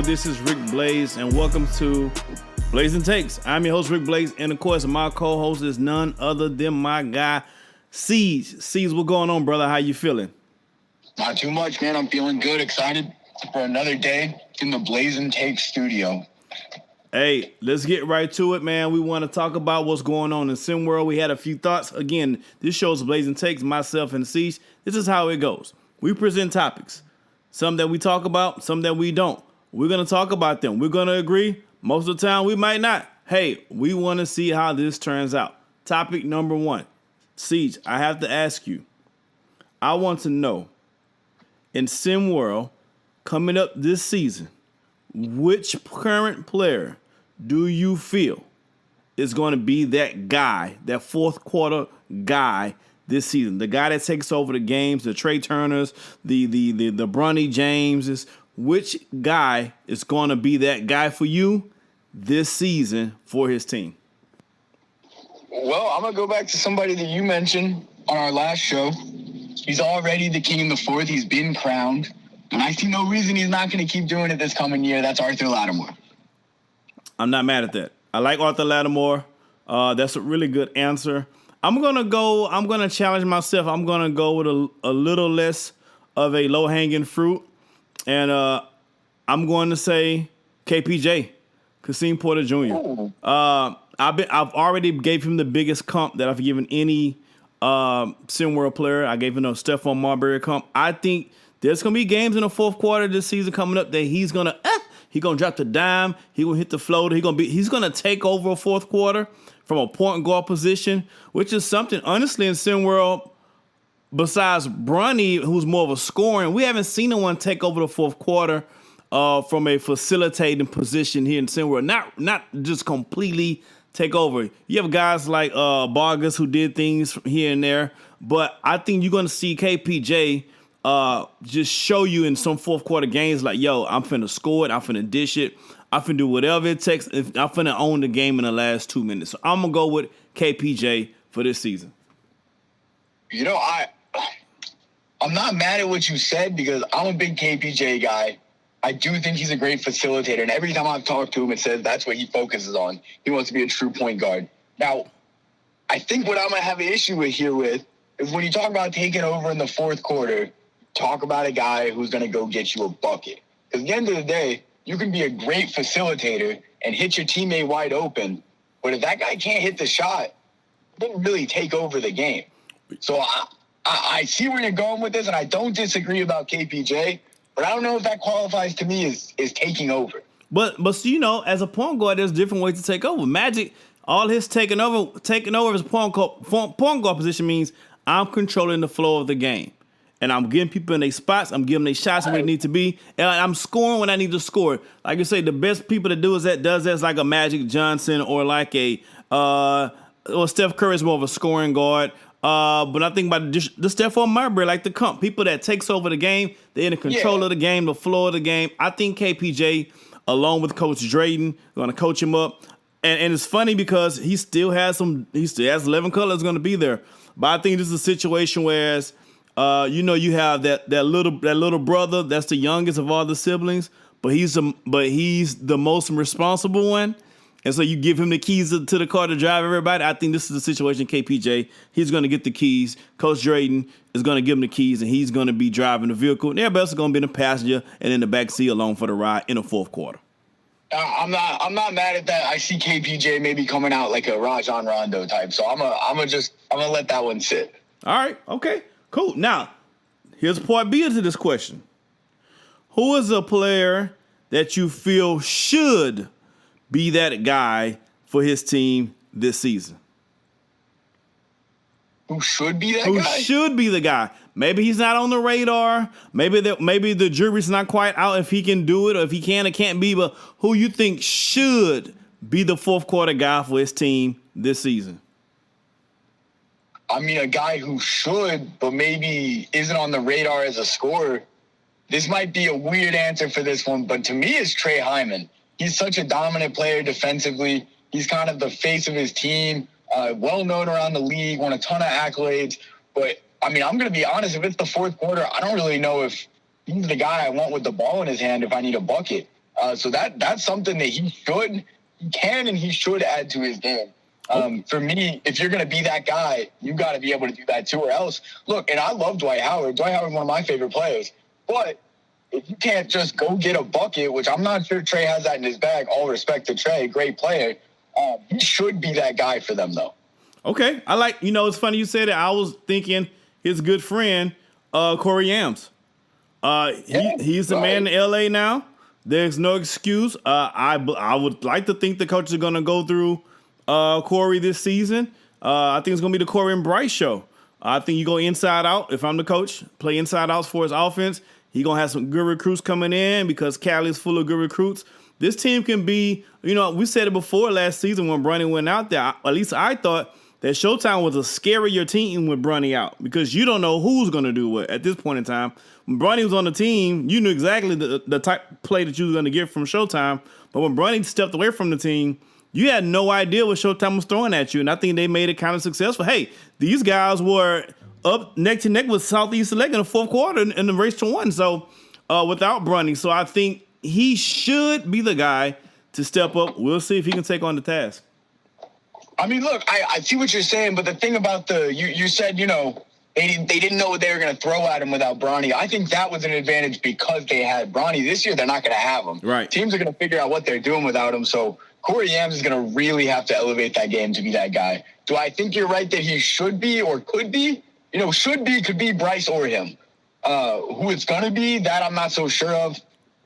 This is Rick Blaze, and welcome to BLAZIN Takes. I'm your host, Rick Blaze, and of course, my co-host is none other than my guy, Siege. Siege, what's going on, brother? How you feeling? Not too much, man. I'm feeling good, excited for another day in the BLAZIN Takes studio. Hey, let's get right to it, man. We want to talk about what's going on in SimWorld. We had a few thoughts. Again, this show's BLAZIN Takes, myself and Siege. This is how it goes. We present topics. Some that we talk about, some that we don't. We're going to talk about them. We're going to agree. Most of the time, we might not. Hey, we want to see how this turns out. Topic number one. Siege, I have to ask you. I want to know, in SimWorld, coming up this season, which current player do you feel is going to be that guy, that fourth quarter guy this season? The guy that takes over the games, the Trey Turners, the Bronny Jameses. Which guy is going to be that guy for you this season for his team? Well, I'm going to go back to somebody that you mentioned on our last show. He's already the king of the fourth. He's been crowned. And I see no reason he's not going to keep doing it this coming year. That's Arthur Lattimore. I'm not mad at that. I like Arthur Lattimore. That's a really good answer. I'm going to challenge myself. I'm going to go with a little less of a low-hanging fruit. And I'm going to say KPJ, Kasim Porter Jr. I've already gave him the biggest comp that I've given any SimWorld player. I gave him a Stephon Marbury comp. I think there's going to be games in the fourth quarter this season coming up that he's going to drop the dime. He will hit the floater. He's going to take over a fourth quarter from a point guard position, which is something, honestly, in SimWorld, besides Bronny, who's more of a scoring, we haven't seen anyone take over the fourth quarter from a facilitating position here in SimWorld. Not just completely take over. You have guys like Vargas who did things here and there, but I think you're going to see KPJ just show you in some fourth quarter games like, yo, I'm finna score it, I'm finna dish it, I'm finna do whatever it takes. I'm finna own the game in the last 2 minutes. So I'm going to go with KPJ for this season. You know, I'm not mad at what you said because I'm a big KPJ guy. I do think he's a great facilitator. And every time I've talked to him, it says that's what he focuses on. He wants to be a true point guard. Now, I think what I'm going to have an issue with is when you talk about taking over in the fourth quarter, talk about a guy who's going to go get you a bucket. Because at the end of the day, you can be a great facilitator and hit your teammate wide open. But if that guy can't hit the shot, he didn't really take over the game. So I see where you're going with this, and I don't disagree about KPJ, but I don't know if that qualifies to me as taking over. But you know, as a point guard, there's different ways to take over. Magic, all his taking over his point guard position means I'm controlling the flow of the game. And I'm getting people in their spots. I'm giving their shots where they need to be. And I'm scoring when I need to score. Like you say, the best people that does that like a Magic Johnson or like a Steph Curry is more of a scoring guard. But I think about the Stephon Marbury, like the comp, people that takes over the game, they're in control of the game, the flow of the game. I think KPJ, along with Coach Drayden, going to coach him up. And it's funny because he still has 11 colors going to be there. But I think this is a situation where, you have that little brother that's the youngest of all the siblings, but he's the most responsible one. And so you give him the keys to the car to drive everybody. I think this is the situation, KPJ. He's going to get the keys. Coach Drayden is going to give him the keys, and he's going to be driving the vehicle. And everybody else is going to be in the passenger and in the backseat along for the ride in the fourth quarter. I'm not mad at that. I see KPJ maybe coming out like a Rajon Rondo type. So I'm gonna let that one sit. All right. Okay. Cool. Now, here's part B to this question. Who is a player that you feel should be that guy for his team this season? Who should be that guy? Who should be the guy? Maybe he's not on the radar. Maybe the jury's not quite out if he can do it or if he can or can't be. But who you think should be the fourth quarter guy for his team this season? I mean, a guy who should, but maybe isn't on the radar as a scorer. This might be a weird answer for this one, but to me, it's Trey Hyman. He's such a dominant player defensively. He's kind of the face of his team, well-known around the league, won a ton of accolades. But, I mean, I'm going to be honest, if it's the fourth quarter, I don't really know if he's the guy I want with the ball in his hand if I need a bucket. So that's something that he can and he should add to his game. For me, if you're going to be that guy, you got to be able to do that too, or else. Look, and I love Dwight Howard. Dwight Howard's one of my favorite players. But if you can't just go get a bucket, which I'm not sure Trey has that in his bag, all respect to Trey, great player, he should be that guy for them, though. Okay. It's funny you said that. I was thinking his good friend, Corey Yams. He's the man in L.A. now. There's no excuse. I would like to think the coaches are going to go through Corey this season. I think it's going to be the Corey and Bryce show. I think you go inside out. If I'm the coach, play inside outs for his offense. He's going to have some good recruits coming in because Cali is full of good recruits. This team can be, we said it before last season when Bronny went out there. At least I thought that Showtime was a scarier team with Bronny out because you don't know who's going to do what at this point in time. When Bronny was on the team, you knew exactly the type of play that you were going to get from Showtime. But when Bronny stepped away from the team, you had no idea what Showtime was throwing at you. And I think they made it kind of successful. Hey, these guys were up neck to neck with Southeast Select in the fourth quarter in the race to one. So without Bronny. So I think he should be the guy to step up. We'll see if he can take on the task. I mean, look, I see what you're saying, but the thing about you said, they didn't know what they were going to throw at him without Bronny. I think that was an advantage because they had Bronny. This year, they're not going to have him. Right. Teams are going to figure out what they're doing without him. So Corey Yams is going to really have to elevate that game to be that guy. Do I think you're right that he should be or could be? Could be Bryce or him. Who it's going to be, that I'm not so sure of.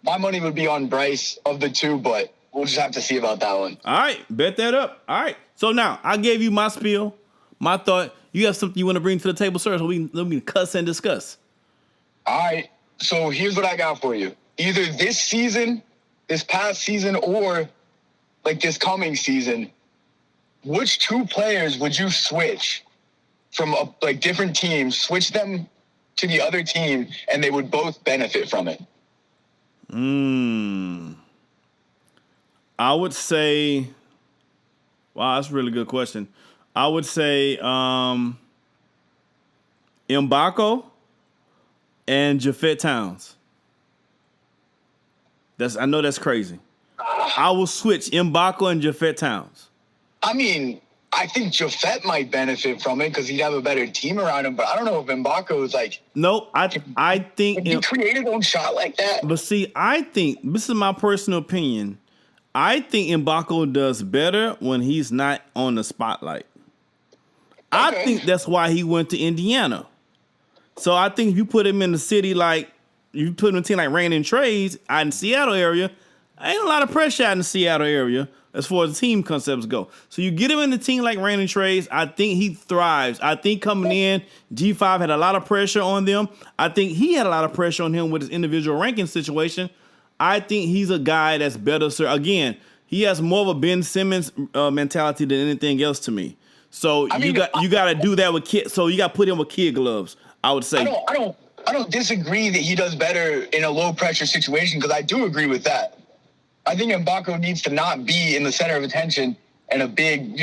My money would be on Bryce of the two, but we'll just have to see about that one. All right, bet that up. All right. So now I gave you my spiel, my thought. You have something you want to bring to the table, sir, so we can cuss and discuss. All right. So here's what I got for you. Either this season, this past season, or like this coming season, which two players would you switch from different teams, switch them to the other team, and they would both benefit from it? I would say, wow, that's a really good question. I would say Mbako and Jafet Towns. I know that's crazy. I will switch Mbako and Jafet Towns. I mean, I think Jafet might benefit from it because he'd have a better team around him, but I don't know if Mbako is like... Nope, I think... Can he create his own shot like that? But see, I think, this is my personal opinion, I think Mbako does better when he's not on the spotlight. Okay. I think that's why he went to Indiana. So I think if you put him in the city you put him in a team like Rain and Trades out in the Seattle area, ain't a lot of pressure out in the Seattle area as far as team concepts go. So you get him in the team like Rain and Trades, I think he thrives. I think coming in, G5 had a lot of pressure on them. I think he had a lot of pressure on him with his individual ranking situation. I think he's a guy that's better, sir. Again, he has more of a Ben Simmons mentality than anything else to me. So you got to do that with kids. So you got to put him with kid gloves, I would say. I don't disagree that he does better in a low pressure situation because I do agree with that. I think Mbako needs to not be in the center of attention and a big,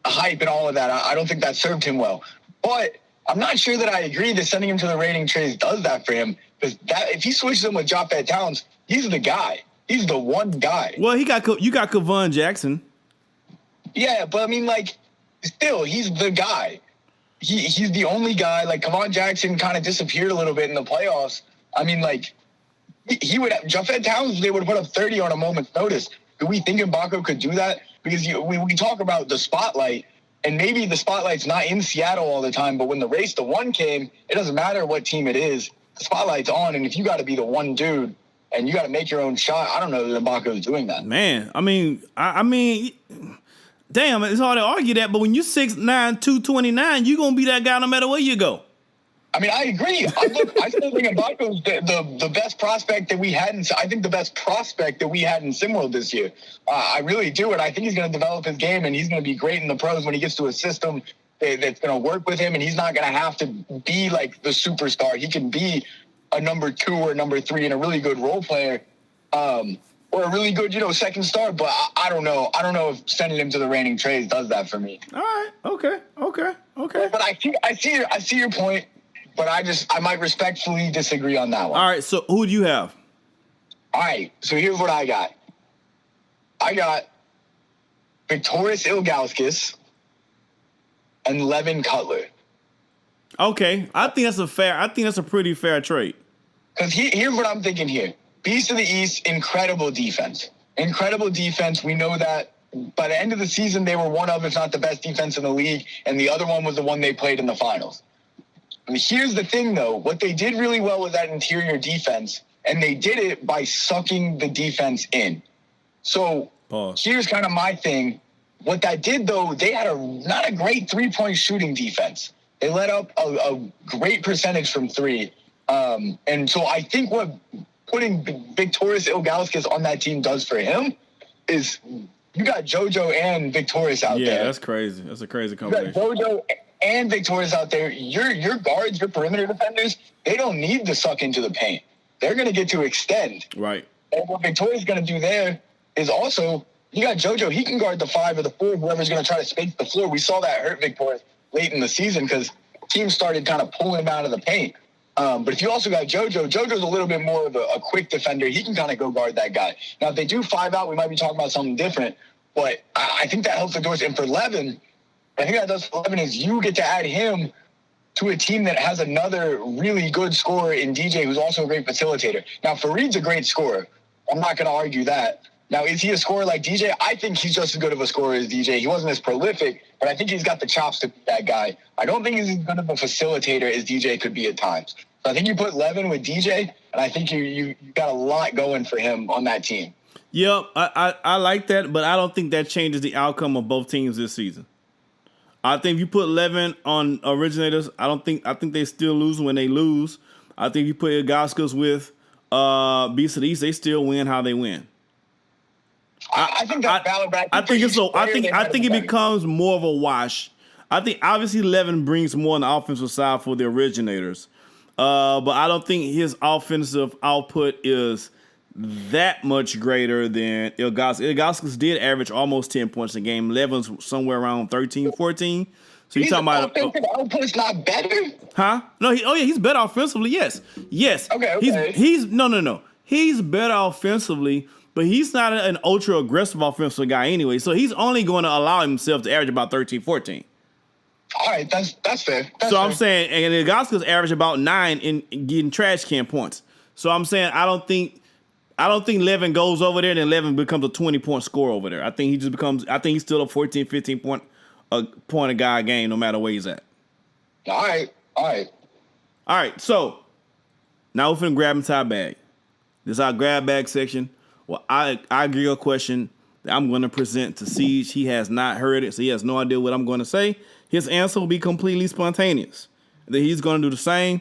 hype and all of that. I don't think that served him well. But I'm not sure that I agree that sending him to the rating trades does that for him. Because if he switches him with Jafet Towns, he's the guy. He's the one guy. Well, you got Kevon Jackson. Yeah, but I mean, still, he's the guy. He's the only guy. Kevon Jackson kind of disappeared a little bit in the playoffs. I mean, he would have, Jafet Towns, they would have put up 30 on a moment's notice. Do we think Mbako could do that? Because we talk about the spotlight, and maybe the spotlight's not in Seattle all the time, but when the race to one came, it doesn't matter what team it is. The spotlight's on, and if you got to be the one dude and you got to make your own shot, I don't know that Mbako is doing that. Man, I mean, damn, it's hard to argue that, but when you're 6'9", 229, you're going to be that guy no matter where you go. I mean, I agree. I still think Mbako's the best prospect that we had. I think the best prospect that we had in SimWorld this year. I really do. And I think he's going to develop his game, and he's going to be great in the pros when he gets to a system that's going to work with him, and he's not going to have to be like the superstar. He can be a number 2 or number 3 and a really good role player, or a really good, second star. But I don't know. I don't know if sending him to the reigning trades does that for me. All right. Okay. But I see your point. But I might respectfully disagree on that one. All right, so who do you have? All right, so here's what I got. I got Viktoras Ilgauskas and Levin Cutler. Okay, I think that's a pretty fair trade. Because here's what I'm thinking here. Beast of the East, incredible defense. Incredible defense. We know that by the end of the season, they were one of, if not the best defense in the league, and the other one was the one they played in the finals. I mean, here's the thing, though. What they did really well was that interior defense, and they did it by sucking the defense in. So here's kind of my thing. What that did, though, they had not a great three-point shooting defense. They let up a great percentage from three. And so I think what putting Viktoras Ilgauskas on that team does for him is you got JoJo and Viktoras out there. Yeah, that's crazy. That's a crazy combination. You got JoJo and Viktoras out there. Your guards, your perimeter defenders, they don't need to suck into the paint. They're going to get to extend. Right. And what Viktoria's going to do there is also, you got JoJo. He can guard the 5 or the 4, whoever's going to try to space the floor. We saw that hurt Viktoria late in the season because teams started kind of pulling him out of the paint. But if you also got JoJo's a little bit more of a quick defender. He can kind of go guard that guy. Now, if they do 5 out, we might be talking about something different. But I think that helps the doors. And for Levin, I think that does for Levin is you get to add him to a team that has another really good scorer in DJ, who's also a great facilitator. Now, Fareed's a great scorer. I'm not going to argue that. Now, is he a scorer like DJ? I think he's just as good of a scorer as DJ. He wasn't as prolific, but I think he's got the chops to be that guy. I don't think he's as good of a facilitator as DJ could be at times. So I think you put Levin with DJ, and I think you got a lot going for him on that team. Yeah, I like that, but I don't think that changes the outcome of both teams this season. I think if you put Levin on originators, I think they still lose when they lose. I think if you put Ilgauskas with Beast of the East, they still win how they win. I think that's valid. I think it becomes more of a wash. I think obviously Levin brings more on the offensive side for the originators, but I don't think his offensive output is that much greater than Ilgauskas. Ilgauskas did average almost 10 points a game. Levin's somewhere around 13, 14. So you're talking about offensive output's not better? Huh? No, he's better offensively. Yes. Okay. He's better offensively, but he's not an ultra aggressive offensive guy anyway. So he's only going to allow himself to average about 13, 14. All right, that's fair. I'm saying, and Ilgauskas average about 9 in getting trash can points. So I'm saying I don't think Levin goes over there and then Levin becomes a 20-point scorer over there. I think he's still a 14, 15 point a guy a game no matter where he's at. All right. So now we're finna grab into our bag. This is our grab bag section. Well, I agree with a question that I'm going to present to Siege. He has not heard it, so he has no idea what I'm going to say. His answer will be completely spontaneous. Then he's going to do the same.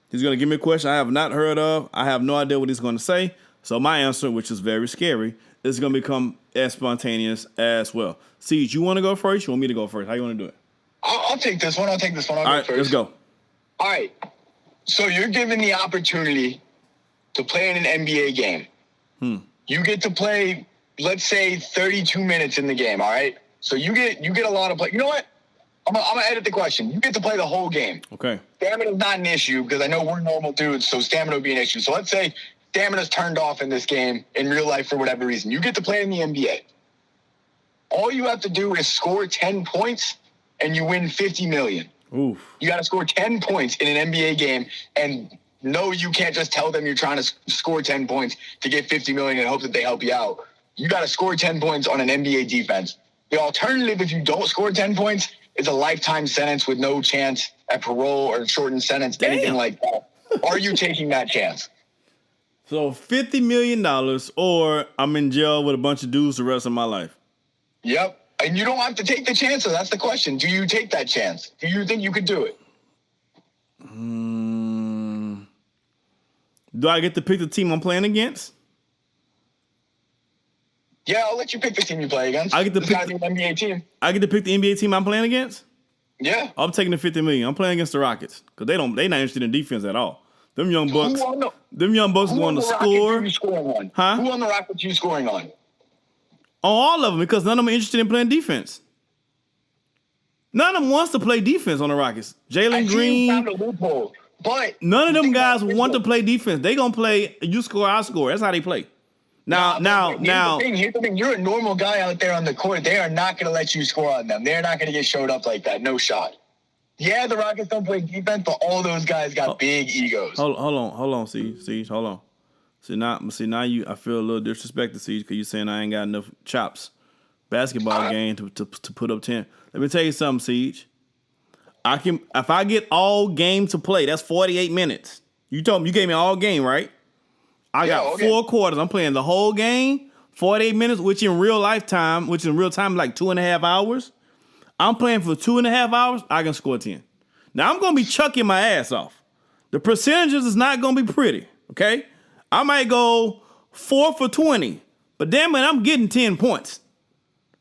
He's going to give me a question I have not heard of. I have no idea what he's going to say. So my answer, which is very scary, is going to become as spontaneous as well. Siege, you want to go first? You want me to go first? How you want to do it? I'll take this one. I'll go first. Let's go. All right. So you're given the opportunity to play in an NBA game. You get to play, let's say, 32 minutes in the game, all right? So you get a lot of play. You know what? I'm gonna edit the question. You get to play the whole game. Okay. Stamina's not an issue because I know we're normal dudes, so stamina would be an issue. So let's say stamina's turned off in this game in real life for whatever reason. You get to play in the NBA. All you have to do is score 10 points and you win $50 million. Oof. You got to score 10 points in an NBA game, and no, you can't just tell them you're trying to score 10 points to get $50 million and hope that they help you out. You got to score 10 points on an NBA defense. The alternative, if you don't score 10 points, is a lifetime sentence with no chance at parole or shortened sentence, anything like that. Are you taking that chance? So $50 million or I'm in jail with a bunch of dudes the rest of my life. Yep. And you don't have to take the chance, so that's the question. Do you take that chance? Do you think you could do it? Do I get to pick the team I'm playing against? Yeah, I'll let you pick the team you play against. I get to pick the NBA team. I get to pick the NBA team I'm playing against? Yeah. I'm taking the $50 million. I'm playing against the Rockets because they not interested in defense at all. Them young bucks going to score. Huh? Who on the Rockets you scoring on? On all of them, because none of them are interested in playing defense. None of them wants to play defense on the Rockets. Jalen Green. Found a loophole, but none of them guys want to play defense. They gonna play. You score, I score. That's how they play. Now. Here's the thing. You're a normal guy out there on the court. They are not going to let you score on them. They're not going to get showed up like that. No shot. Yeah, the Rockets don't play defense, but all those guys got big egos. Hold on, Siege, hold on. See now you. I feel a little disrespected, Siege, because you saying I ain't got enough chops, basketball game to put up 10. Let me tell you something, Siege. If I get all game to play, that's 48 minutes. You gave me all game, right? I got 4 quarters. I'm playing the whole game, 48 minutes, which in real time, like 2.5 hours. I'm playing for 2.5 hours. I can score 10. Now I'm gonna be chucking my ass off. The percentages is not gonna be pretty. Okay, I might go 4 for 20, but damn it, I'm getting 10 points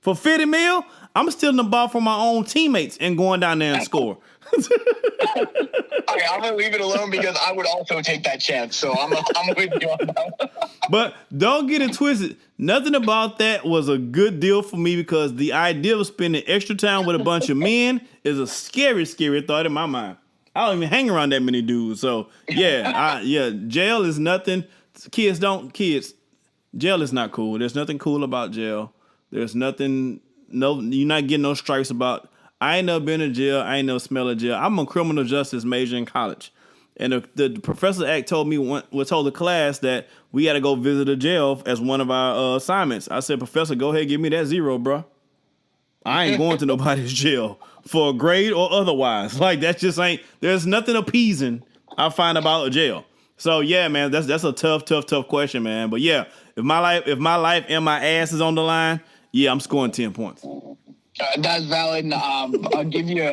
for 50 mil. I'm stealing the ball from my own teammates and going down there and score. Okay, I'm gonna leave it alone because I would also take that chance. So I'm with you on that one. But don't get it twisted. Nothing about that was a good deal for me because the idea of spending extra time with a bunch of men is a scary, scary thought in my mind. I don't even hang around that many dudes. So jail is nothing. Kids, jail is not cool. There's nothing cool about jail. There's nothing. No, you're not getting no stripes about. I ain't never been to jail. I ain't never smelled of jail. I'm a criminal justice major in college. And the professor told the class that we got to go visit a jail as one of our assignments. I said, Professor, go ahead, give me that 0, bro. I ain't going to nobody's jail for a grade or otherwise. Like, that just ain't, there's nothing appeasing I find about a jail. So yeah, man, that's a tough question, man. But yeah, if my life and my ass is on the line, yeah, I'm scoring 10 points. That's valid. I'll give you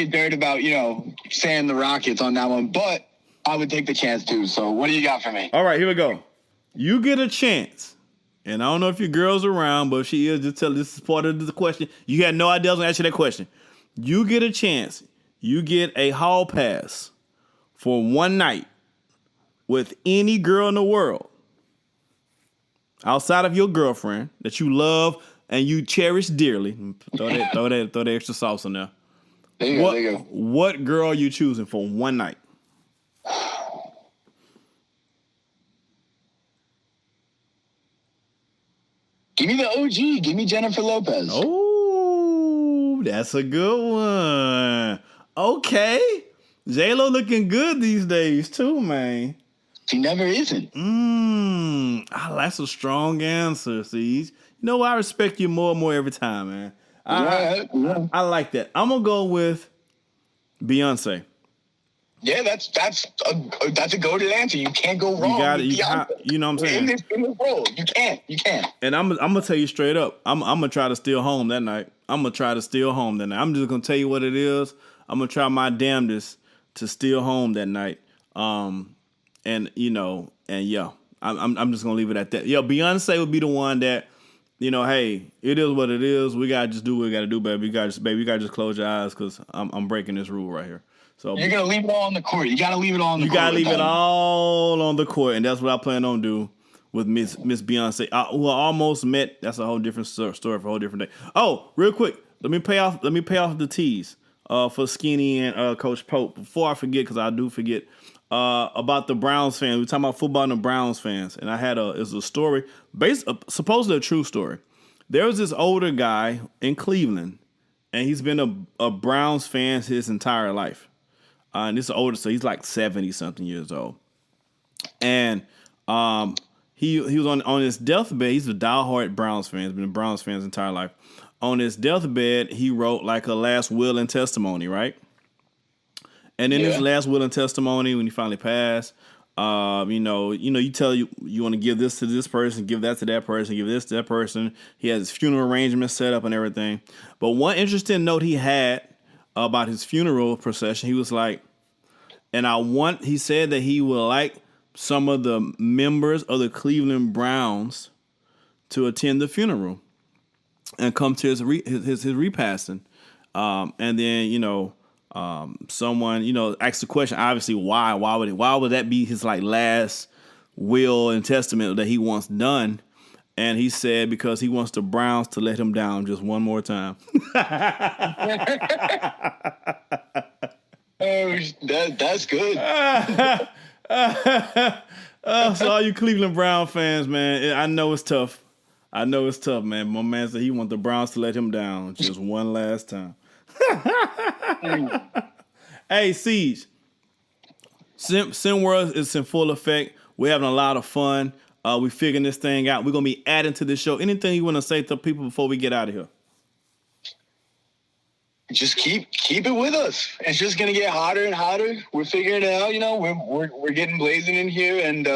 dirt about saying the Rockets on that one, but I would take the chance too. So what do you got for me? All right, here we go. You get a chance, and I don't know if your girl's around, but if she is, just tell her this is part of the question. You had no idea I was gonna ask you that question. You get a chance. You get a hall pass for one night with any girl in the world outside of your girlfriend that you love and you cherish dearly. Throw that extra sauce in there. There you go. What girl are you choosing for one night? Give me the OG. Give me Jennifer Lopez. Oh, that's a good one. Okay. J-Lo looking good these days too, man. She never isn't. That's a strong answer, Siege. You know, I respect you more and more every time, man. I like that. I'm gonna go with Beyonce. Yeah, that's a goated answer. You can't go wrong. You know what I'm saying? In this role, you can't. And I'm gonna tell you straight up. I'm gonna try to steal home that night. I'm just gonna tell you what it is. I'm gonna try my damnedest to steal home that night. And yeah, I'm just gonna leave it at that. Yeah, Beyonce would be the one that, hey, it is what it is. We gotta just do what we gotta do, baby. You gotta just close your eyes because I'm breaking this rule right here. So you're gonna leave it all on the court. You gotta leave it all on the court. You gotta leave it all on the court, and that's what I plan on do with Miss Beyonce, who I almost met. That's a whole different story for a whole different day. Oh, real quick, let me pay off the tease for Skinny and Coach Pope before I forget, because I do forget. About the Browns fans. We're talking about football and the Browns fans. And I had it was a story, supposedly a true story. There was this older guy in Cleveland, and he's been a Browns fan his entire life. And this is older, so he's like 70-something years old. And he was on his deathbed. He's a diehard Browns fan. He's been a Browns fan his entire life. On his deathbed, he wrote like a last will and testimony, right? And in his last will and testimony, when he finally passed, you tell you want to give this to this person, give that to that person, give this to that person. He has his funeral arrangements set up and everything. But one interesting note he had about his funeral procession, he was like, he said that he would like some of the members of the Cleveland Browns to attend the funeral and come to his repasting. And then, someone, asked the question, obviously, why would that be his like last will and testament that he wants done? And he said, because he wants the Browns to let him down just one more time. Oh, that's good. So all you Cleveland Brown fans, man, I know it's tough. Man. My man said he wants the Browns to let him down just one last time. Hey, Siege. SimWorld is in full effect. We're having a lot of fun. We figuring this thing out. We're going to be adding to this show. Anything you want to say to people before we get out of here? Just keep it with us. It's just gonna get hotter and hotter. We're figuring it out. You know, we're getting blazing in here, and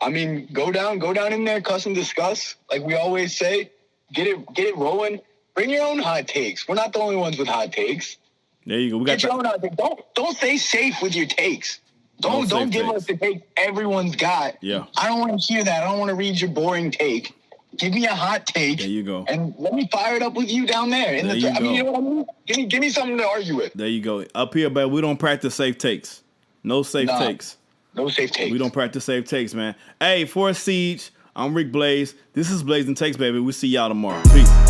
I mean, go down in there, cuss and discuss, like we always say. Get it rolling. Bring your own hot takes. We're not the only ones with hot takes. There you go. Get your own hot takes. Don't stay safe with your takes. Don't give us the take everyone's got. Yeah. I don't want to hear that. I don't want to read your boring take. Give me a hot take. There you go. And let me fire it up with you down there. I mean, you know what I mean? Give me something to argue with. There you go. Up here, but we don't practice safe takes. No safe takes. No safe takes. We don't practice safe takes, man. Hey, for Siege, I'm Rick Blaze. This is Blazing Takes, baby. We'll see y'all tomorrow. Peace.